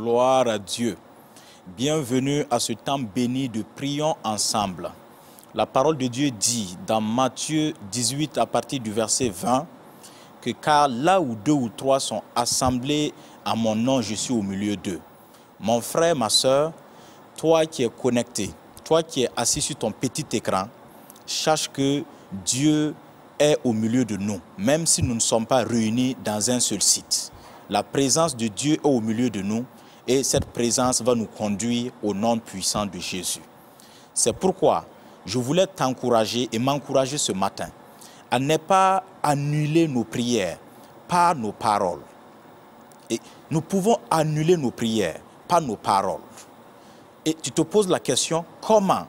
Gloire à Dieu. Bienvenue à ce temps béni de prions ensemble. La parole de Dieu dit dans Matthieu 18 à partir du verset 20 que car là où 2 ou 3 sont assemblés à mon nom, je suis au milieu d'eux. Mon frère, ma soeur, toi qui es connecté, toi qui es assis sur ton petit écran, sache que Dieu est au milieu de nous, même si nous ne sommes pas réunis dans un seul site. La présence de Dieu est au milieu de nous et cette présence va nous conduire au nom puissant de Jésus. C'est pourquoi je voulais t'encourager et m'encourager ce matin à ne pas annuler nos prières par nos paroles. Et nous pouvons annuler nos prières par nos paroles. Et tu te poses la question, comment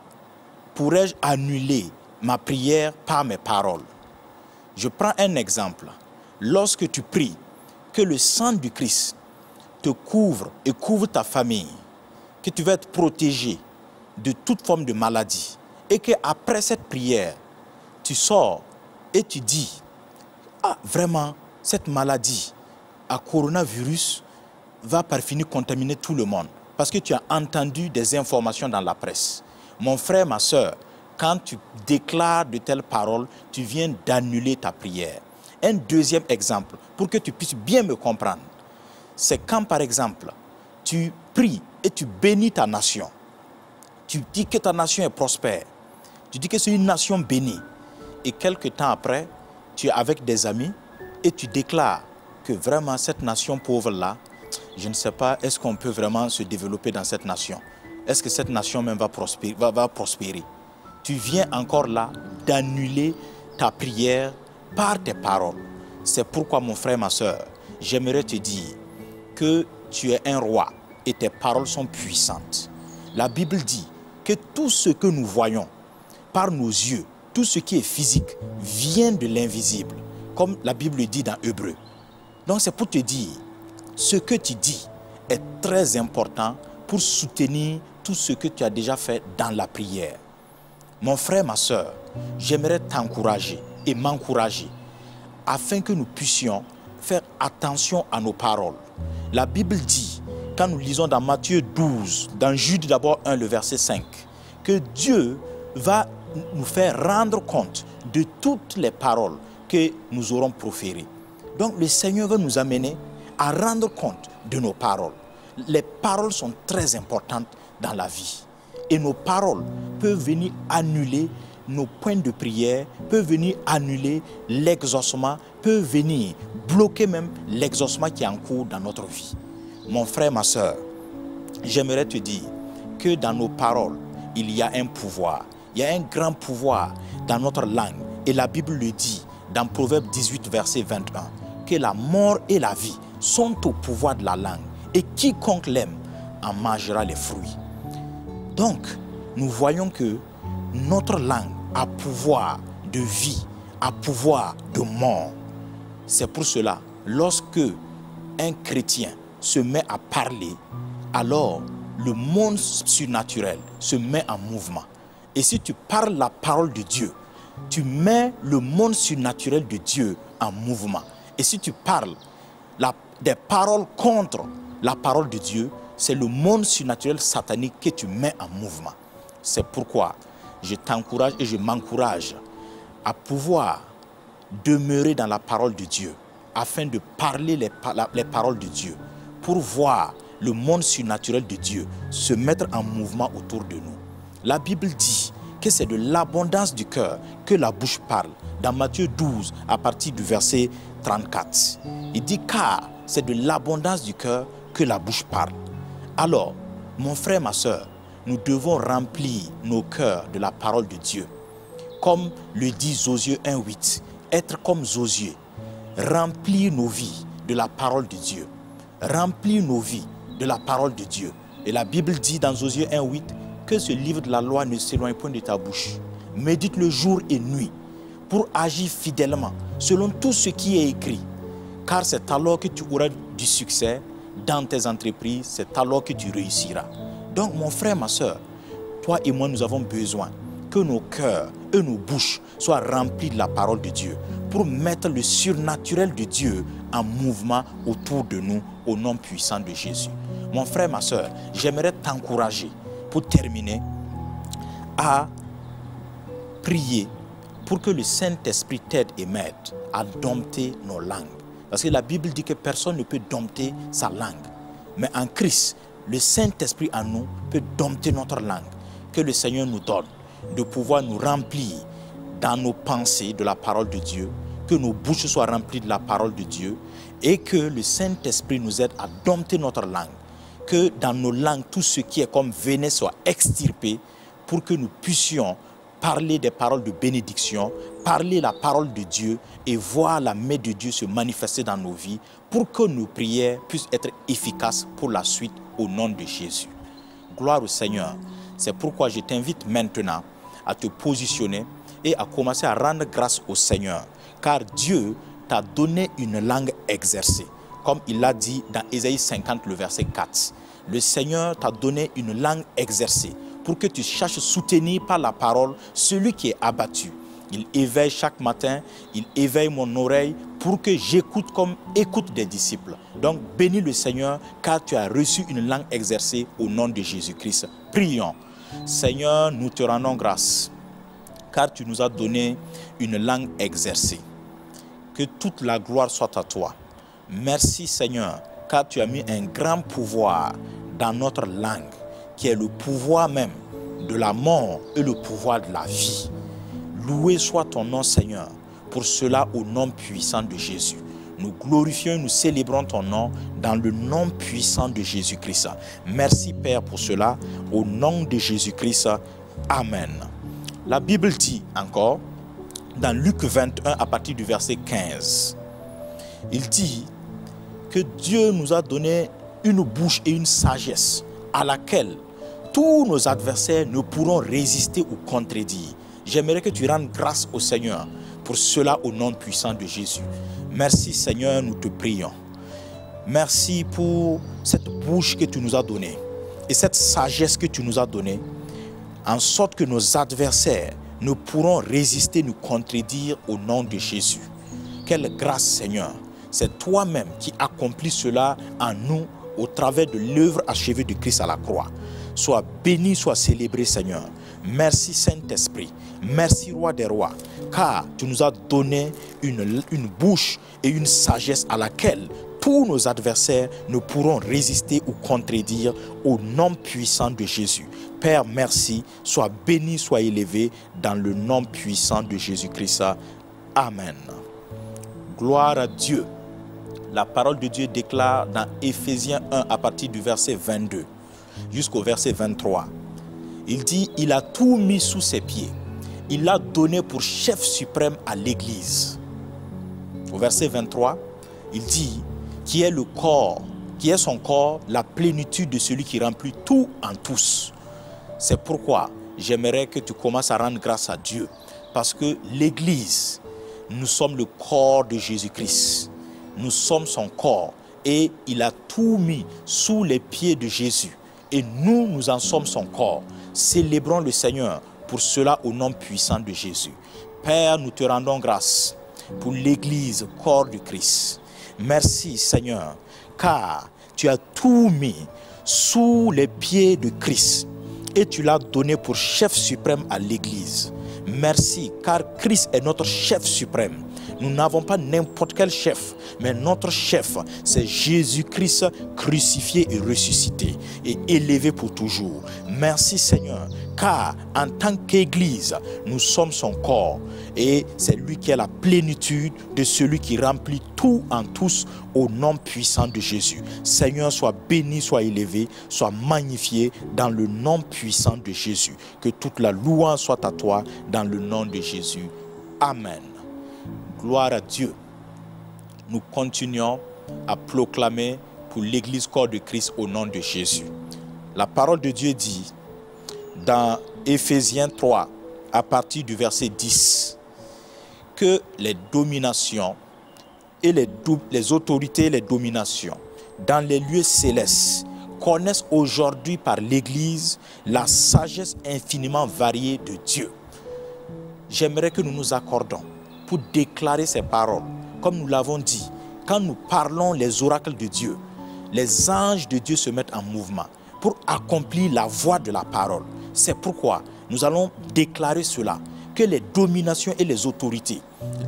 pourrais-je annuler ma prière par mes paroles? Je prends un exemple. Lorsque tu pries, que le sang du Christ te couvre et couvre ta famille, que tu vas être protégé de toute forme de maladie et qu'après cette prière, tu sors et tu dis, ah vraiment, cette maladie à coronavirus va par finir contaminer tout le monde parce que tu as entendu des informations dans la presse. Mon frère, ma soeur, quand tu déclares de telles paroles, tu viens d'annuler ta prière. Un deuxième exemple, pour que tu puisses bien me comprendre, c'est quand par exemple, tu pries et tu bénis ta nation. Tu dis que ta nation est prospère. Tu dis que c'est une nation bénie. Et quelque temps après, tu es avec des amis et tu déclares que vraiment cette nation pauvre-là, je ne sais pas, est-ce qu'on peut vraiment se développer dans cette nation? Est-ce que cette nation même va prospérer? Tu viens encore là d'annuler ta prière par tes paroles. C'est pourquoi, mon frère, ma soeur, j'aimerais te dire que tu es un roi et tes paroles sont puissantes. La Bible dit que tout ce que nous voyons par nos yeux, tout ce qui est physique, vient de l'invisible, comme la Bible dit dans Hébreux. Donc c'est pour te dire, ce que tu dis est très important pour soutenir tout ce que tu as déjà fait dans la prière. Mon frère, ma soeur, j'aimerais t'encourager et m'encourager afin que nous puissions faire attention à nos paroles. La Bible dit, quand nous lisons dans Matthieu 12, dans Jude d'abord 1, le verset 5, que Dieu va nous faire rendre compte de toutes les paroles que nous aurons proférées. Donc le Seigneur va nous amener à rendre compte de nos paroles. Les paroles sont très importantes dans la vie. Et nos paroles peuvent venir annuler nos points de prière, peuvent venir annuler l'exaucement, peuvent venir bloquer même l'exaucement qui est en cours dans notre vie. Mon frère, ma soeur, j'aimerais te dire que dans nos paroles, il y a un pouvoir. Il y a un grand pouvoir dans notre langue. Et la Bible le dit dans Proverbe 18, verset 21, que la mort et la vie sont au pouvoir de la langue. Et quiconque l'aime en mangera les fruits. Donc, nous voyons que notre langue a pouvoir de vie, a pouvoir de mort. C'est pour cela, lorsque un chrétien se met à parler, alors le monde surnaturel se met en mouvement. Et si tu parles la parole de Dieu, tu mets le monde surnaturel de Dieu en mouvement. Et si tu parles des paroles contre la parole de Dieu, c'est le monde surnaturel satanique que tu mets en mouvement. C'est pourquoi je t'encourage et je m'encourage à pouvoir demeurer dans la parole de Dieu, afin de parler les paroles de Dieu, pour voir le monde surnaturel de Dieu se mettre en mouvement autour de nous. La Bible dit que c'est de l'abondance du cœur que la bouche parle. Dans Matthieu 12, à partir du verset 34, il dit car c'est de l'abondance du cœur que la bouche parle. Alors, mon frère, ma soeur, nous devons remplir nos cœurs de la parole de Dieu. Comme le dit Josué 1,8, être comme Josué, remplir nos vies de la parole de Dieu. Remplir nos vies de la parole de Dieu. Et la Bible dit dans Josué 1,8 que ce livre de la loi ne s'éloigne point de ta bouche. Médite-le jour et nuit pour agir fidèlement selon tout ce qui est écrit. Car c'est alors que tu auras du succès dans tes entreprises, c'est alors que tu réussiras. Donc mon frère, ma soeur, toi et moi nous avons besoin que nos cœurs et nos bouches soient remplies de la parole de Dieu, pour mettre le surnaturel de Dieu en mouvement autour de nous, au nom puissant de Jésus. Mon frère, ma soeur, j'aimerais t'encourager, pour terminer, à prier pour que le Saint-Esprit t'aide et m'aide à dompter nos langues. Parce que la Bible dit que personne ne peut dompter sa langue. Mais en Christ, le Saint-Esprit en nous peut dompter notre langue. Que le Seigneur nous donne de pouvoir nous remplir dans nos pensées de la parole de Dieu, que nos bouches soient remplies de la parole de Dieu et que le Saint-Esprit nous aide à dompter notre langue. Que dans nos langues, tout ce qui est comme venin soit extirpé pour que nous puissions parler des paroles de bénédiction, parler la parole de Dieu et voir la main de Dieu se manifester dans nos vies pour que nos prières puissent être efficaces pour la suite au nom de Jésus. Gloire au Seigneur. C'est pourquoi je t'invite maintenant à te positionner et à commencer à rendre grâce au Seigneur. Car Dieu t'a donné une langue exercée. Comme il l'a dit dans Ésaïe 50, le verset 4. Le Seigneur t'a donné une langue exercée pour que tu cherches soutenir par la parole celui qui est abattu. Il éveille chaque matin, il éveille mon oreille pour que j'écoute comme écoute des disciples. Donc bénis le Seigneur car tu as reçu une langue exercée au nom de Jésus-Christ. Prions. Seigneur, nous te rendons grâce car tu nous as donné une langue exercée. Que toute la gloire soit à toi. Merci Seigneur car tu as mis un grand pouvoir dans notre langue, qui est le pouvoir même de la mort et le pouvoir de la vie. Loué soit ton nom, Seigneur, pour cela au nom puissant de Jésus. Nous glorifions et nous célébrons ton nom dans le nom puissant de Jésus-Christ. Merci Père pour cela, au nom de Jésus-Christ. Amen. La Bible dit encore, dans Luc 21 à partir du verset 15, il dit que Dieu nous a donné une bouche et une sagesse à laquelle tous nos adversaires ne pourront résister ou contredire. J'aimerais que tu rendes grâce au Seigneur pour cela au nom puissant de Jésus. Merci Seigneur, nous te prions. Merci pour cette bouche que tu nous as donnée et cette sagesse que tu nous as donnée, en sorte que nos adversaires ne pourront résister, nous contredire au nom de Jésus. Quelle grâce Seigneur. C'est toi-même qui accomplis cela en nous au travers de l'œuvre achevée de Christ à la croix. Sois béni, sois célébré Seigneur. Merci Saint-Esprit. Merci Roi des Rois. Car tu nous as donné une bouche et une sagesse à laquelle tous nos adversaires ne pourront résister ou contredire au nom puissant de Jésus. Père, merci. Sois béni, sois élevé dans le nom puissant de Jésus-Christ. Amen. Gloire à Dieu. La parole de Dieu déclare dans Éphésiens 1 à partir du verset 22 jusqu'au verset 23. Il dit, il a tout mis sous ses pieds. Il l'a donné pour chef suprême à l'Église. Au verset 23, il dit, qui est le corps, qui est son corps, la plénitude de celui qui remplit tout en tous. C'est pourquoi j'aimerais que tu commences à rendre grâce à Dieu. Parce que l'Église, nous sommes le corps de Jésus-Christ. Nous sommes son corps et il a tout mis sous les pieds de Jésus. Et nous, nous en sommes son corps. Célébrons le Seigneur pour cela au nom puissant de Jésus. Père, nous te rendons grâce pour l'Église, corps de Christ. Merci Seigneur, car tu as tout mis sous les pieds de Christ et tu l'as donné pour chef suprême à l'Église. Merci, car Christ est notre chef suprême. Nous n'avons pas n'importe quel chef, mais notre chef, c'est Jésus-Christ crucifié et ressuscité et élevé pour toujours. Merci Seigneur, car en tant qu'Église, nous sommes son corps et c'est lui qui est la plénitude de celui qui remplit tout en tous au nom puissant de Jésus. Seigneur, sois béni, sois élevé, sois magnifié dans le nom puissant de Jésus. Que toute la louange soit à toi dans le nom de Jésus. Amen. Gloire à Dieu. Nous continuons à proclamer pour l'Église corps de Christ au nom de Jésus. La parole de Dieu dit dans Éphésiens 3 à partir du verset 10 que les dominations et les autorités et les dominations dans les lieux célestes connaissent aujourd'hui par l'Église la sagesse infiniment variée de Dieu. j'aimerais que nous nous accordons pour déclarer ces paroles. Comme nous l'avons dit, quand nous parlons les oracles de Dieu, les anges de Dieu se mettent en mouvement pour accomplir la voix de la parole. C'est pourquoi nous allons déclarer cela, que les dominations et les autorités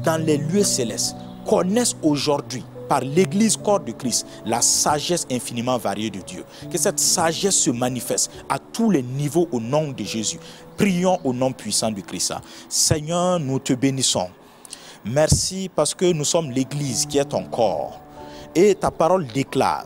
dans les lieux célestes connaissent aujourd'hui, par l'Église corps de Christ, la sagesse infiniment variée de Dieu. Que cette sagesse se manifeste à tous les niveaux au nom de Jésus. Prions au nom puissant du Christ. Seigneur, nous te bénissons. Merci parce que nous sommes l'Église qui est ton corps. Et ta parole déclare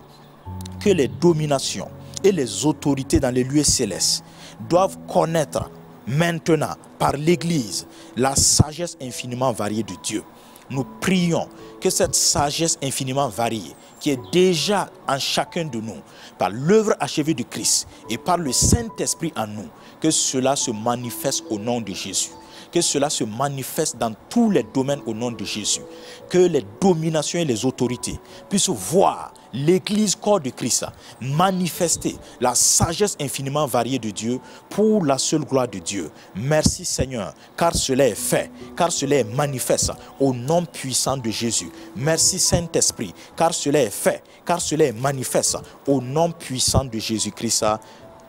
que les dominations et les autorités dans les lieux célestes doivent connaître maintenant par l'Église la sagesse infiniment variée de Dieu. Nous prions que cette sagesse infiniment variée qui est déjà en chacun de nous, par l'œuvre achevée de Christ et par le Saint-Esprit en nous, que cela se manifeste au nom de Jésus. Que cela se manifeste dans tous les domaines au nom de Jésus. Que les dominations et les autorités puissent voir l'Église corps de Christ manifester la sagesse infiniment variée de Dieu pour la seule gloire de Dieu. Merci Seigneur, car cela est fait, car cela est manifeste au nom puissant de Jésus. Merci Saint-Esprit, car cela est fait, car cela est manifeste au nom puissant de Jésus-Christ.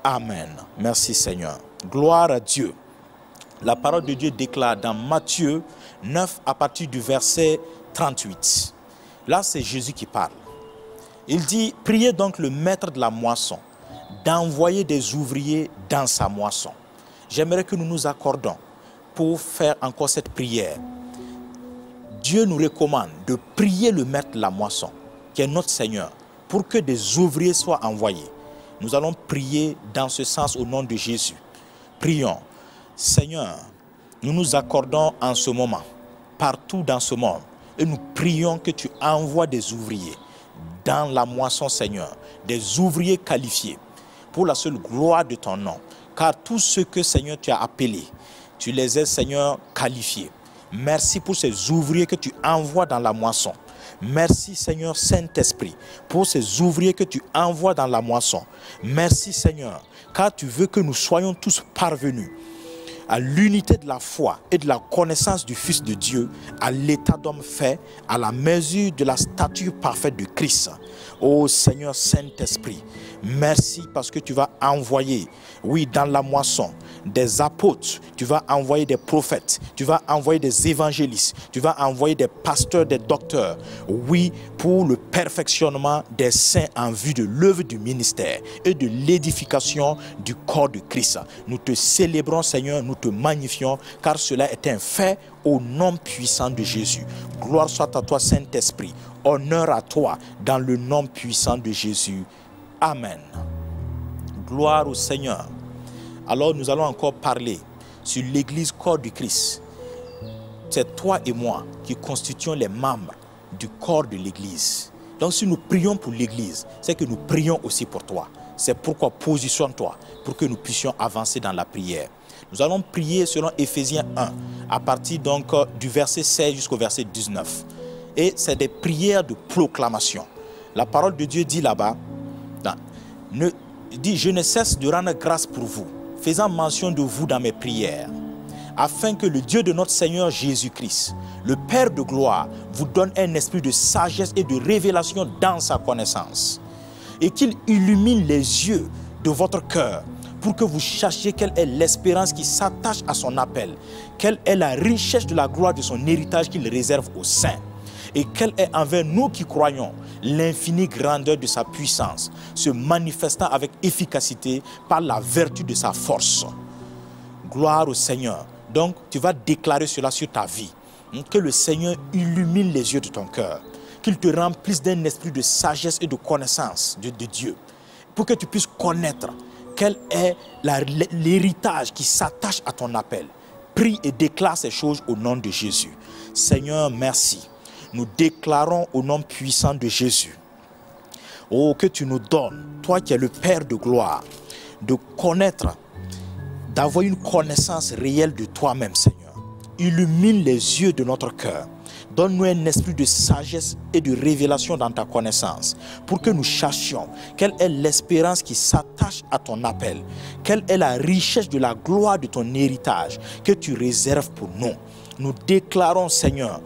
Amen. Merci Seigneur. Gloire à Dieu. La parole de Dieu déclare dans Matthieu 9 à partir du verset 38. Là, c'est Jésus qui parle. Il dit, priez donc le maître de la moisson d'envoyer des ouvriers dans sa moisson. J'aimerais que nous nous accordons pour faire encore cette prière. Dieu nous recommande de prier le maître de la moisson, qui est notre Seigneur, pour que des ouvriers soient envoyés. Nous allons prier dans ce sens au nom de Jésus. Prions. Seigneur, nous nous accordons en ce moment, partout dans ce monde, et nous prions que tu envoies des ouvriers dans la moisson, Seigneur, des ouvriers qualifiés pour la seule gloire de ton nom. Car tous ceux que, Seigneur, tu as appelés, tu les as, Seigneur, qualifiés. Merci pour ces ouvriers que tu envoies dans la moisson. Merci, Seigneur Saint-Esprit, pour ces ouvriers que tu envoies dans la moisson. Merci, Seigneur, car tu veux que nous soyons tous parvenus à l'unité de la foi et de la connaissance du Fils de Dieu, à l'état d'homme fait, à la mesure de la stature parfaite de Christ. Ô Seigneur Saint-Esprit, merci parce que tu vas envoyer, oui, dans la moisson, des apôtres, tu vas envoyer des prophètes, tu vas envoyer des évangélistes, tu vas envoyer des pasteurs, des docteurs, oui, pour le perfectionnement des saints en vue de l'œuvre du ministère et de l'édification du corps de Christ. Nous te célébrons, Seigneur, nous te magnifions, car cela est un fait au nom puissant de Jésus. Gloire soit à toi, Saint-Esprit. Honneur à toi, dans le nom puissant de Jésus. Amen. Gloire au Seigneur. Alors nous allons encore parler sur l'Église corps du Christ. C'est toi et moi qui constituons les membres du corps de l'Église. Donc si nous prions pour l'Église, c'est que nous prions aussi pour toi. C'est pourquoi positionne-toi pour que nous puissions avancer dans la prière. Nous allons prier selon Éphésiens 1, à partir donc du verset 16 jusqu'au verset 19. Et c'est des prières de proclamation. La parole de Dieu dit là-bas, dit, je ne cesse de rendre grâce pour vous, faisant mention de vous dans mes prières, afin que le Dieu de notre Seigneur Jésus-Christ, le Père de gloire, vous donne un esprit de sagesse et de révélation dans sa connaissance, et qu'il illumine les yeux de votre cœur, pour que vous sachiez quelle est l'espérance qui s'attache à son appel, quelle est la richesse de la gloire de son héritage qu'il réserve aux saints, et quelle est envers nous qui croyons l'infinie grandeur de sa puissance, se manifestant avec efficacité par la vertu de sa force. Gloire au Seigneur. Donc, tu vas déclarer cela sur ta vie. Que le Seigneur illumine les yeux de ton cœur, qu'il te remplisse d'un esprit de sagesse et de connaissance de Dieu, pour que tu puisses connaître quel est l'héritage qui s'attache à ton appel. Prie et déclare ces choses au nom de Jésus. Seigneur, merci. Nous déclarons au nom puissant de Jésus, oh, que tu nous donnes, toi qui es le Père de gloire, de connaître, d'avoir une connaissance réelle de toi-même, Seigneur. Illumine les yeux de notre cœur, Donne-nous un esprit de sagesse et de révélation dans ta connaissance, pour que nous cherchions quelle est l'espérance qui s'attache à ton appel, quelle est la richesse de la gloire de ton héritage que tu réserves pour nous. Nous déclarons, Seigneur,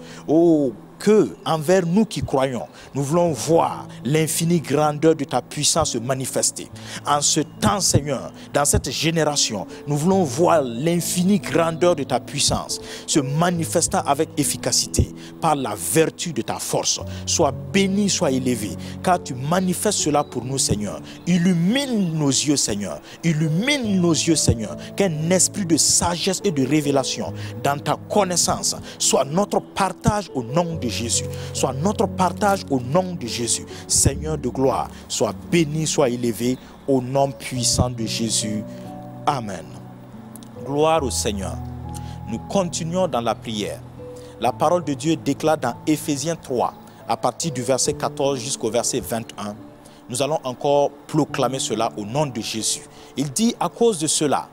que envers nous qui croyons, nous voulons voir l'infinie grandeur de ta puissance se manifester. En ce temps, Seigneur, dans cette génération, nous voulons voir l'infinie grandeur de ta puissance se manifestant avec efficacité par la vertu de ta force. Sois béni, sois élevé, car tu manifestes cela pour nous, Seigneur. Illumine nos yeux, Seigneur. Illumine nos yeux, Seigneur. Qu'un esprit de sagesse et de révélation dans ta connaissance soit notre partage au nom de Jésus. Soit notre partage au nom de Jésus. Seigneur de gloire, sois béni, sois élevé au nom puissant de Jésus. Amen. Gloire au Seigneur. Nous continuons dans la prière. La parole de Dieu déclare dans Éphésiens 3, à partir du verset 14 jusqu'au verset 21. Nous allons encore proclamer cela au nom de Jésus. Il dit, à cause de cela,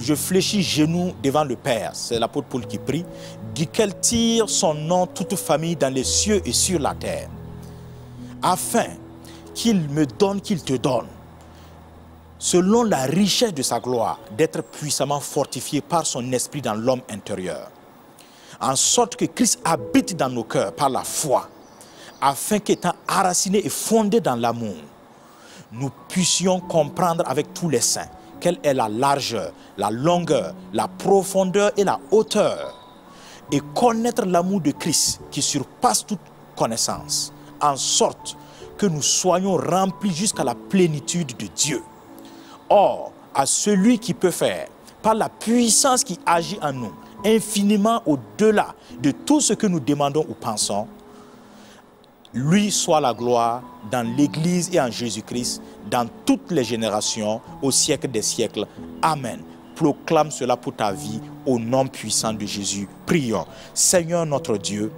je fléchis genoux devant le Père, c'est l'apôtre Paul qui prie, duquel tire son nom toute famille dans les cieux et sur la terre, afin qu'il me donne, qu'il te donne, selon la richesse de sa gloire, d'être puissamment fortifié par son esprit dans l'homme intérieur, en sorte que Christ habite dans nos cœurs par la foi, afin qu'étant enracinés et fondés dans l'amour, nous puissions comprendre avec tous les saints quelle est la largeur, la longueur, la profondeur et la hauteur, et connaître l'amour de Christ qui surpasse toute connaissance, en sorte que nous soyons remplis jusqu'à la plénitude de Dieu. Or, à celui qui peut faire, par la puissance qui agit en nous, infiniment au-delà de tout ce que nous demandons ou pensons, lui soit la gloire dans l'Église et en Jésus-Christ, dans toutes les générations, au siècle des siècles. Amen. Proclame cela pour ta vie, au nom puissant de Jésus. Prions. Seigneur notre Dieu,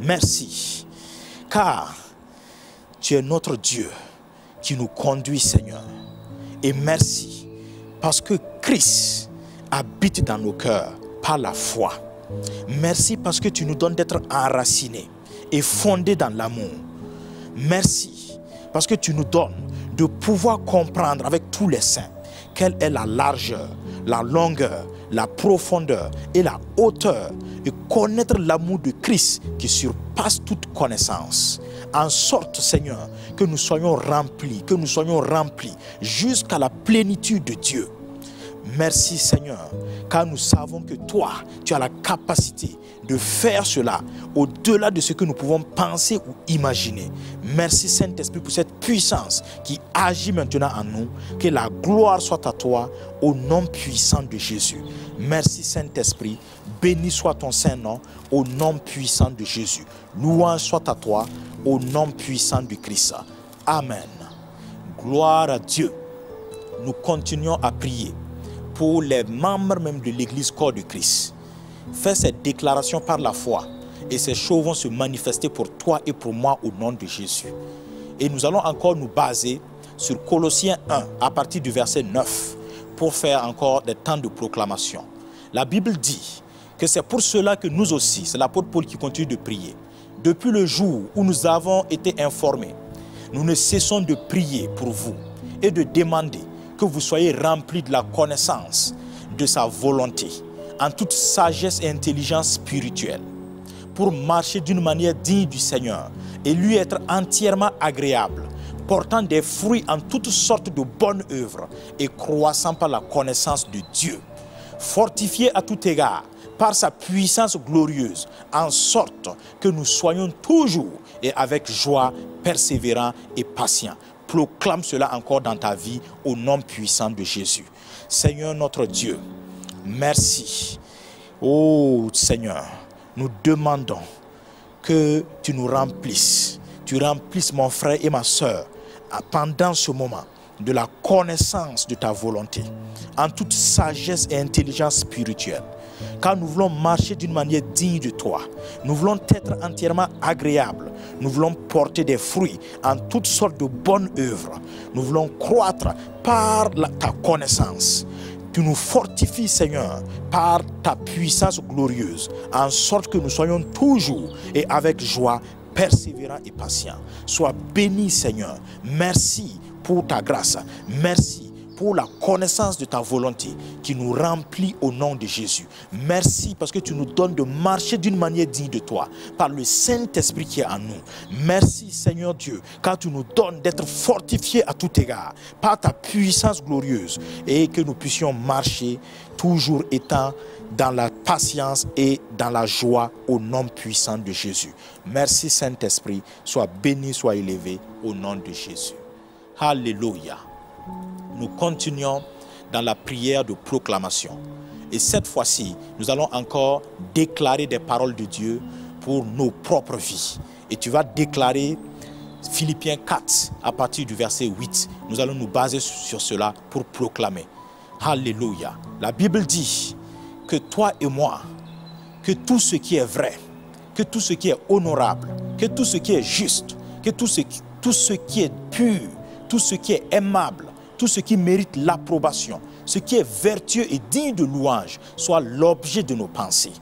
merci, car tu es notre Dieu qui nous conduit, Seigneur. Et merci, parce que Christ habite dans nos cœurs par la foi. Merci parce que tu nous donnes d'être enracinés et fondés dans l'amour. Merci parce que tu nous donnes de pouvoir comprendre avec tous les saints quelle est la largeur, la longueur, la profondeur et la hauteur, et connaître l'amour de Christ qui surpasse toute connaissance, en sorte, Seigneur, que nous soyons remplis jusqu'à la plénitude de Dieu. Merci, Seigneur, car nous savons que toi, tu as la capacité de faire cela au-delà de ce que nous pouvons penser ou imaginer. Merci, Saint-Esprit, pour cette puissance qui agit maintenant en nous. Que la gloire soit à toi au nom puissant de Jésus. Merci, Saint-Esprit. Béni soit ton Saint-Nom au nom puissant de Jésus. Louange soit à toi au nom puissant de Christ. Amen. Gloire à Dieu. Nous continuons à prier pour les membres même de l'Église corps de Christ. Fais cette déclaration par la foi et ces choses vont se manifester pour toi et pour moi au nom de Jésus. Et nous allons encore nous baser sur Colossiens 1 à partir du verset 9 pour faire encore des temps de proclamation. La Bible dit que c'est pour cela que nous aussi, c'est l'apôtre Paul qui continue de prier, depuis le jour où nous avons été informés, nous ne cessons de prier pour vous et de demander que vous soyez remplis de la connaissance de sa volonté, en toute sagesse et intelligence spirituelle, pour marcher d'une manière digne du Seigneur et lui être entièrement agréable, portant des fruits en toutes sortes de bonnes œuvres et croissant par la connaissance de Dieu, fortifié à tout égard par sa puissance glorieuse, en sorte que nous soyons toujours et avec joie persévérants et patients. Proclame cela encore dans ta vie au nom puissant de Jésus. Seigneur notre Dieu, merci. Oh Seigneur, nous demandons que tu nous remplisses. Tu remplisses mon frère et ma soeur pendant ce moment de la connaissance de ta volonté, en toute sagesse et intelligence spirituelle. Car nous voulons marcher d'une manière digne de toi. Nous voulons être entièrement agréables. Nous voulons porter des fruits en toutes sortes de bonnes œuvres. Nous voulons croître par ta connaissance. Tu nous fortifies, Seigneur, par ta puissance glorieuse, en sorte que nous soyons toujours et avec joie, persévérants et patients. Sois béni, Seigneur. Merci pour ta grâce. Merci pour la connaissance de ta volonté qui nous remplit au nom de Jésus. Merci parce que tu nous donnes de marcher d'une manière digne de toi, par le Saint-Esprit qui est en nous. Merci, Seigneur Dieu, car tu nous donnes d'être fortifiés à tout égard, par ta puissance glorieuse, et que nous puissions marcher toujours étant dans la patience et dans la joie au nom puissant de Jésus. Merci, Saint-Esprit. Sois béni, sois élevé au nom de Jésus. Alléluia. Nous continuons dans la prière de proclamation. Et cette fois-ci, nous allons encore déclarer des paroles de Dieu pour nos propres vies. Et tu vas déclarer Philippiens 4 à partir du verset 8. Nous allons nous baser sur cela pour proclamer. Alléluia. La Bible dit que toi et moi, que tout ce qui est vrai, que tout ce qui est honorable, que tout ce qui est juste, que tout ce qui est pur, tout ce qui est aimable, tout ce qui mérite l'approbation, ce qui est vertueux et digne de louange, soit l'objet de nos pensées.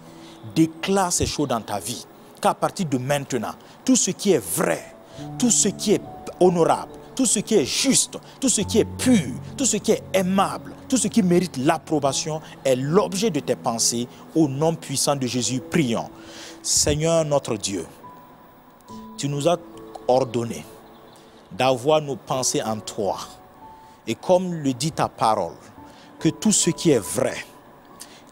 Déclare ces choses dans ta vie, qu'à partir de maintenant, tout ce qui est vrai, tout ce qui est honorable, tout ce qui est juste, tout ce qui est pur, tout ce qui est aimable, tout ce qui mérite l'approbation est l'objet de tes pensées. Au nom puissant de Jésus, prions. Seigneur notre Dieu, tu nous as ordonné d'avoir nos pensées en toi. Et comme le dit ta parole, que tout ce qui est vrai,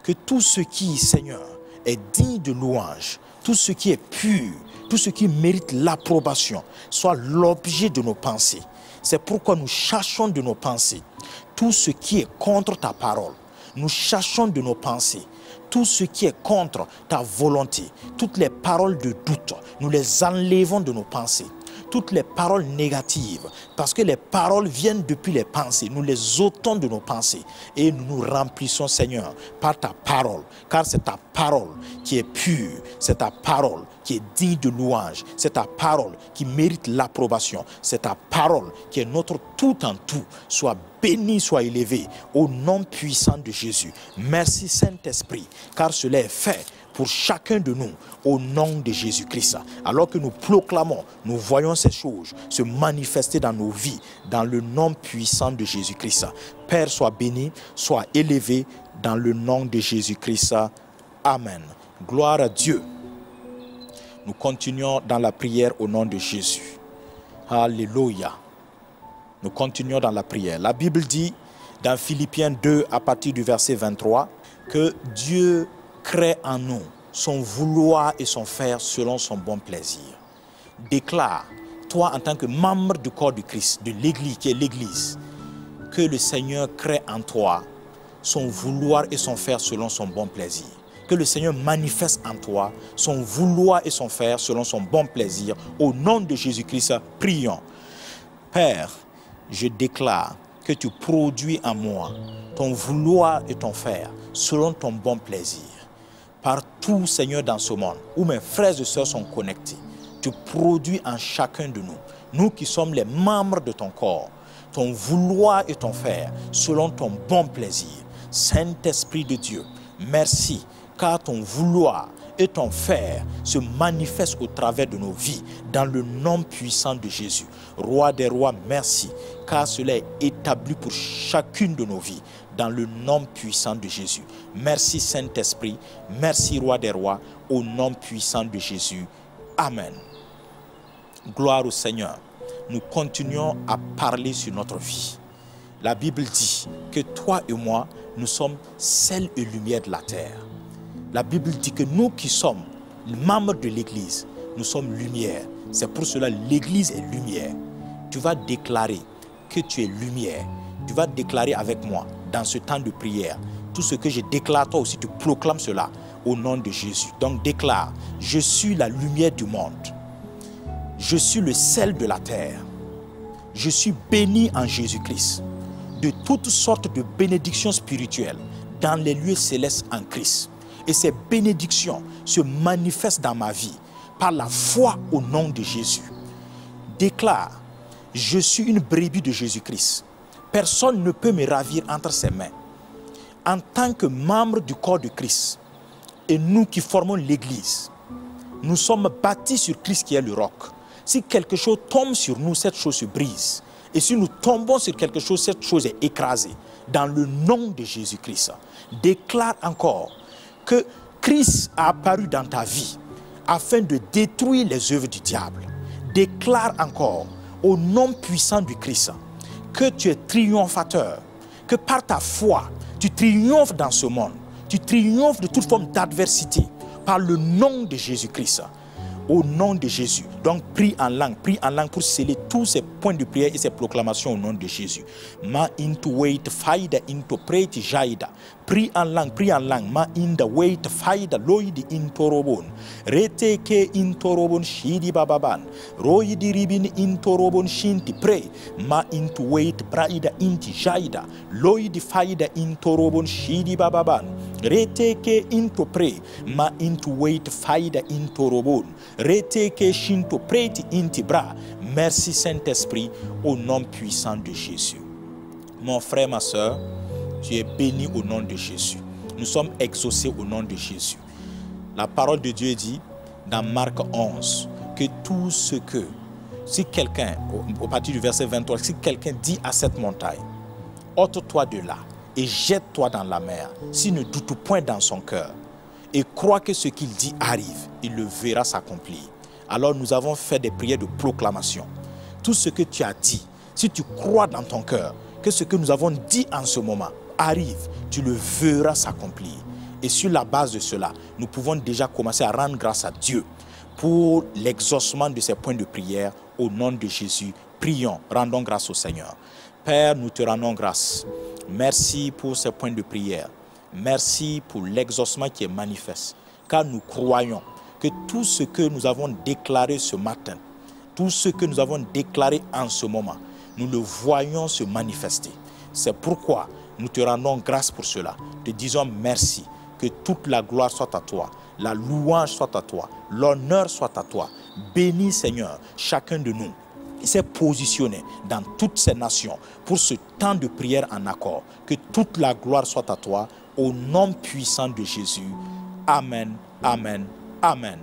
que tout ce qui, Seigneur, est digne de louange, tout ce qui est pur, tout ce qui mérite l'approbation, soit l'objet de nos pensées. C'est pourquoi nous cherchons de nos pensées tout ce qui est contre ta parole. Nous cherchons de nos pensées tout ce qui est contre ta volonté. Toutes les paroles de doute, nous les enlevons de nos pensées. Toutes les paroles négatives, parce que les paroles viennent depuis les pensées, nous les ôtons de nos pensées et nous nous remplissons, Seigneur, par ta parole, car c'est ta parole qui est pure, c'est ta parole qui est digne de louange, c'est ta parole qui mérite l'approbation, c'est ta parole qui est notre tout en tout. Sois béni, sois élevé au nom puissant de Jésus. Merci Saint-Esprit, car cela est fait pour chacun de nous, au nom de Jésus-Christ. Alors que nous proclamons, nous voyons ces choses se manifester dans nos vies, dans le nom puissant de Jésus-Christ. Père, sois béni, sois élevé dans le nom de Jésus-Christ. Amen. Gloire à Dieu. Nous continuons dans la prière au nom de Jésus. Alléluia. Nous continuons dans la prière. La Bible dit dans Philippiens 2 à partir du verset 23 que Dieu crée en nous son vouloir et son faire selon son bon plaisir. Déclare, toi en tant que membre du corps de Christ, de l'Église qui est l'Église, que le Seigneur crée en toi son vouloir et son faire selon son bon plaisir. Que le Seigneur manifeste en toi son vouloir et son faire selon son bon plaisir. Au nom de Jésus-Christ, prions. Père, je déclare que tu produis en moi ton vouloir et ton faire selon ton bon plaisir. Partout, Seigneur, dans ce monde, où mes frères et sœurs sont connectés, tu produis en chacun de nous, nous qui sommes les membres de ton corps, ton vouloir et ton faire, selon ton bon plaisir. Saint-Esprit de Dieu, merci, car ton vouloir et ton faire se manifestent au travers de nos vies, dans le nom puissant de Jésus. Roi des rois, merci, car cela est établi pour chacune de nos vies, dans le nom puissant de Jésus. Merci Saint-Esprit, merci Roi des rois, au nom puissant de Jésus. Amen. Gloire au Seigneur. Nous continuons à parler sur notre vie. La Bible dit que toi et moi, nous sommes sel et lumière de la terre. La Bible dit que nous qui sommes membres de l'Église, nous sommes lumière. C'est pour cela que l'Église est lumière. Tu vas déclarer que tu es lumière. Tu vas déclarer avec moi dans ce temps de prière. Tout ce que je déclare, toi aussi tu proclames cela au nom de Jésus. Donc déclare, je suis la lumière du monde. Je suis le sel de la terre. Je suis béni en Jésus-Christ de toutes sortes de bénédictions spirituelles dans les lieux célestes en Christ. Et ces bénédictions se manifestent dans ma vie par la foi au nom de Jésus. Déclare, je suis une brebis de Jésus-Christ. Personne ne peut me ravir entre ses mains. en tant que membres du corps de Christ, et nous qui formons l'Église, nous sommes bâtis sur Christ qui est le roc. Si quelque chose tombe sur nous, cette chose se brise. Et si nous tombons sur quelque chose, cette chose est écrasée. Dans le nom de Jésus-Christ, déclare encore que Christ a apparu dans ta vie afin de détruire les œuvres du diable. Déclare encore au nom puissant du Christ que tu es triomphateur, que par ta foi, tu triomphes dans ce monde, tu triomphes de toute forme d'adversité par le nom de Jésus-Christ. Au nom de Jésus. Donc prie en langue pour sceller tous ces points de prière et ces proclamations au nom de Jésus. Ma into wait faida into preti jaida. Prie en langue. Ma in the wait faida loidi into robon. Rete ke into robon shidi bababan. Roidi ribin into robon shinti pray. Ma into wait praida inti jaida. Loidi faida into robon shidi bababan. Rete ke into pray. Ma into wait faida into robon. Rete ke shinto preti inti bra. Merci Saint-Esprit au nom puissant de Jésus. Mon frère, ma soeur, tu es béni au nom de Jésus. Nous sommes exaucés au nom de Jésus. La parole de Dieu dit dans Marc 11 que tout ce que, si quelqu'un, au partir du verset 23, si quelqu'un dit à cette montagne, ôte-toi de là et jette-toi dans la mer, s'il ne doute point dans son cœur et croit que ce qu'il dit arrive, il le verra s'accomplir. Alors nous avons fait des prières de proclamation. Tout ce que tu as dit, si tu crois dans ton cœur que ce que nous avons dit en ce moment arrive, tu le verras s'accomplir. Et sur la base de cela, nous pouvons déjà commencer à rendre grâce à Dieu pour l'exaucement de ces points de prière au nom de Jésus. Prions, rendons grâce au Seigneur. Père, nous te rendons grâce. Merci pour ces points de prière. Merci pour l'exaucement qui est manifeste. Car nous croyons que tout ce que nous avons déclaré ce matin, tout ce que nous avons déclaré en ce moment, nous le voyons se manifester. C'est pourquoi nous te rendons grâce pour cela. Te disons merci, que toute la gloire soit à toi, la louange soit à toi, l'honneur soit à toi. Bénis Seigneur chacun de nous. Il s'est positionné dans toutes ces nations pour ce temps de prière en accord. Que toute la gloire soit à toi, au nom puissant de Jésus. Amen, amen, amen.